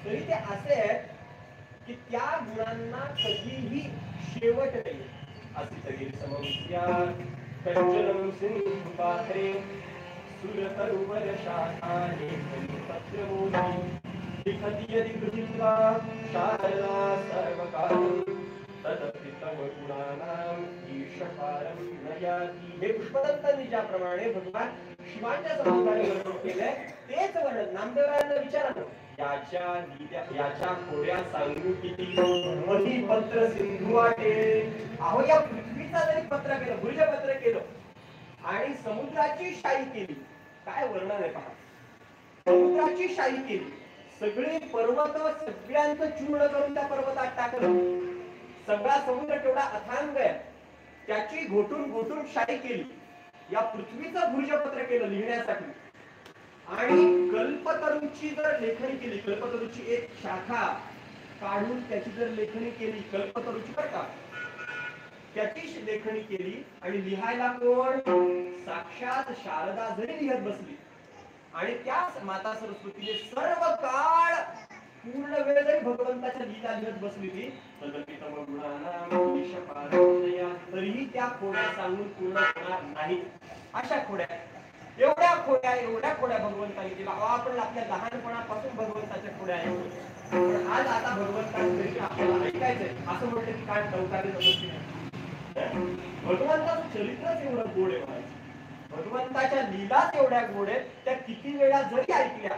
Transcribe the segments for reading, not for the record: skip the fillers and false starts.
तरी ते असे आहेत की त्या गुणांना कधीही शेवट नाही. अशी तरी समस्या कंचनम सिंधू पात्रे सुरतरुवर शाखाने पत्रमोदी लिखति यदि गृहीत्वा शारदा सर्वकालं तदपि तव गुणानां ईशकारं नयाति. हे पुष्पदत्तांनी ज्याप्रमाणे भगवान शिवांच्या संबंधाने वर्णन केलंय तेच वर्णन नामदेवरायांना विचारा. याच्या खोड्या सांगू किती मही पत्र सिंधू वाटे. अहो या पृथ्वीचा जरी पत्र केलं भुजपत्र केलं आणि समुद्राची शाई केली, काय वर्णन आहे पहा. समुद्राची शाई केली, सगळे पर्वत सगळ्यांचं चूर्ण करून त्या पर्वतात टाकलं. सगळा समुद्र केवढा अथांग आहे, त्याची घोटून घोटून शाई केली. या पृथ्वीचं भुजपत्र केलं लिहिण्यासाठी. आणि कल्पतरूची जर लेखणी केली, कल्पतरूची एक शाखा काढून त्याची जर लेखणी केली, कल्पतरूची बरं का, त्याची लेखणी केली आणि लिहायला कोण, साक्षात शारदा जरी लिहत बसली आणि त्याच माता सरस्वतीने सर्व काळ पूर्ण वेळ जरी भगवंताच्या लीला लिहत बसली ती, तरीही त्या खोड्या सांगून पूर्ण होणार नाही. अशा खोड्या, एवढ्या खोड्या भगवंताने केल्या. आपण आपल्या लहानपणापासून भगवंताच्या खोड्या आहे. पण आज आता भगवंतांकडे आपल्याला ऐकायचंय असं म्हटलं की काय नवकार्य नसते. भगवंताचं चरित्रच एवढं गोड आहे, भगवंताच्या लीलाच एवढ्या गोड आहेत, त्या किती वेळा जरी ऐकल्या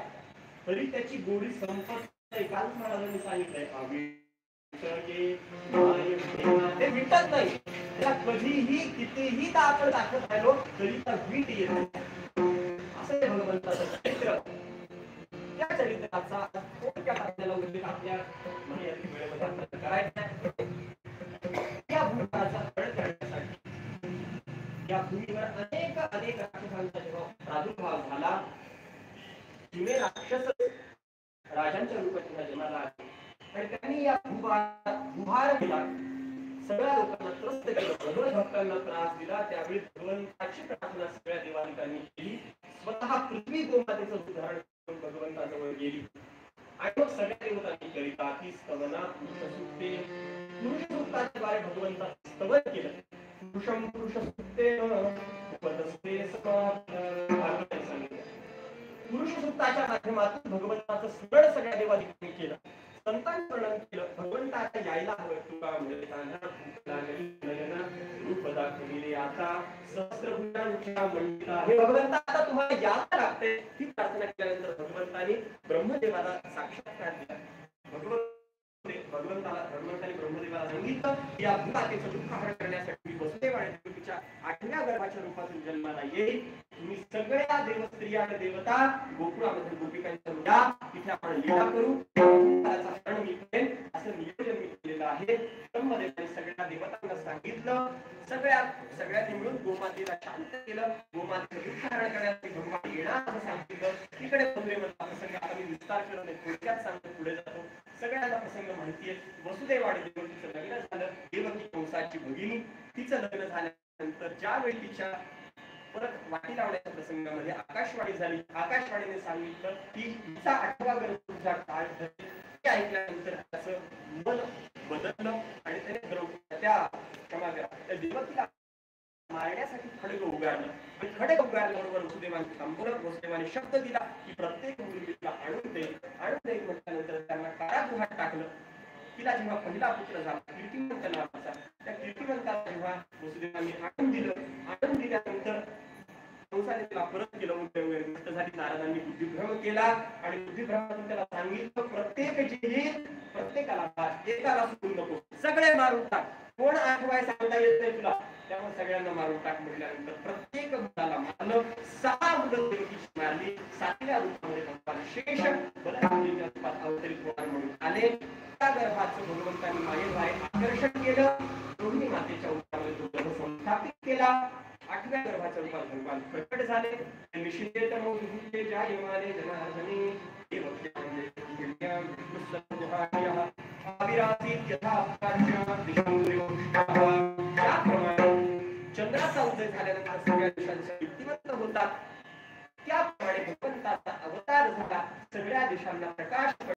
तरी त्याची गोडी संपत नाही. काल महाराजांनी सांगितलंय ते विटत नाही. त्याला कधीही कितीही आपण दाखवत राहिलो तरी त्या वीट येत नाही. असं भगवंताचं चरित्र. त्या चरित्राचा थोडक्यात आपल्याला उल्लेख आपल्या वेळेमध्ये आपण करायचा आहे. या भूभागाचा फळ करण्यासाठी या भूमीवर अनेक राक्षसांचा जेव्हा प्रादुर्भाव झाला, जुने राक्षस राजांच्या रूपात जन्माला आले आणि त्यांनी या भूभार केला, सगळ्या लोकांना त्रस्त केलं, भगवत भक्तांना त्रास दिला. त्यावेळी भगवंताची प्रार्थना सगळ्या देवांनी केली. स्वतः पृथ्वी गोमातेचं उदाहरण करून भगवंताजवळ गेली आणि मग सगळ्या देवतांनी करिता ती स्तवना पुरुषसूक्ते, पुरुषसूक्ताद्वारे भगवंताचं स्तवन केलं. पुरुषं पुरुषसूक्तेन उपतस्ते समाप्तं सांगितलं. पुरुषसूक्ताच्या माध्यमातून भगवंताचं स्मरण सगळ्या देवांनी केलं. संतांनी वर्णन केलं, भगवंताला यायला हवं. तुका रूप दाखविले आता सहस्रभुजांच्या मंडिता. हे भगवंता आता तुम्हाला यायला लागते. ही प्रार्थना केल्यानंतर भगवंताने ब्रह्मदेवाला साक्षात्कार दिला. भगवंताने ब्रह्मदेवाला सांगितलं की या भूमातेचं दुःख हरण करण्यासाठी वसुदेव आणि देवकीच्या 8व्या गर्भाच्या रूपातून जन्माला येईल. तुम्ही सगळ्या देवस्त्रिया आणि देवता गोकुळामध्ये गोपिकांच्या या तिथे आपण लीला करू, हरण मी करेन असं नियोजन मी केलेलं आहे. ब्रह्मदेवाने सगळ्या देवतांना सांगितलं. सगळ्यांनी मिळून गोमातेला शांत केलं. गोमातेचं दुःख हरण करण्यासाठी भगवान येणार असं सांगितलं. तिकडे वसुदेवाचा प्रसंग आता मी विस्तार करत नाही, थोडक्यात सांगतो, पुढे जातो. सगळ्यांना प्रसंग माहितीये. वसुदेव आणि देवकीचं लग्न झालं. देवकी कंसाची भगिनी, तिचं लग्न झाल्यानंतर ज्यावेळी तिच्या परत वाटी लावण्याच्या प्रसंगामध्ये आकाशवाणी झाली. आकाशवाणीने सांगितलं की तिचा 8वा गर्भ तुझ्या काळ धरेल. ते ऐकल्यानंतर त्याचं मन बदललं आणि त्याने त्या देवकीला मारण्यासाठी खडग उगारलं. आणि खडग उगारल्याबरोबर वसुदेवाने थांबवलं. वसुदेवाने शब्द दिला की प्रत्येक मुलीला आणून दे म्हटल्यानंतर त्यांना कारागृहात टाकलं. तिला जेव्हा पहिला पुत्र झाला कीर्तिमंत नावाचा, त्या कीर्तिमंताला जेव्हा वसुदेवांनी आणून दिल्यानंतर कंसाने त्याला परत केलं. नष्ट झाली. नारदांनी बुद्धिभ्रम केला आणि बुद्धिभ्रमातून त्याला सांगितलं प्रत्येकाला एकाला सोडून नको, सगळे मारून टाक. कोण आठवाय सांगता येत नाही तुला, त्यामुळे सगळ्यांना मारून टाक म्हटल्यानंतर प्रत्येक मुलाला मारलं. 6 मुलं देवकीची मारली. 7व्या रूपामध्ये भगवान शेष बलरामाच्या रूपात अवतरित होणार म्हणून आले. त्या गर्भाचं भगवंतांनी मायेद्वारे आकर्षण केलं. दोन्ही मातेच्या रूपामध्ये तो गर्भ संस्थापित केला. 8व्या गर्भाच्या रूपात भगवान प्रकट झाले. निषेध मोहिते जायमाने जनार्दने चंद्राचा उदय झाल्यानंतर सगळ्या देशांचा व्यक्तिमत्व होतात. त्याप्रमाणे भगवंताचा अवतार झाला. सगळ्या देशांना प्रकाश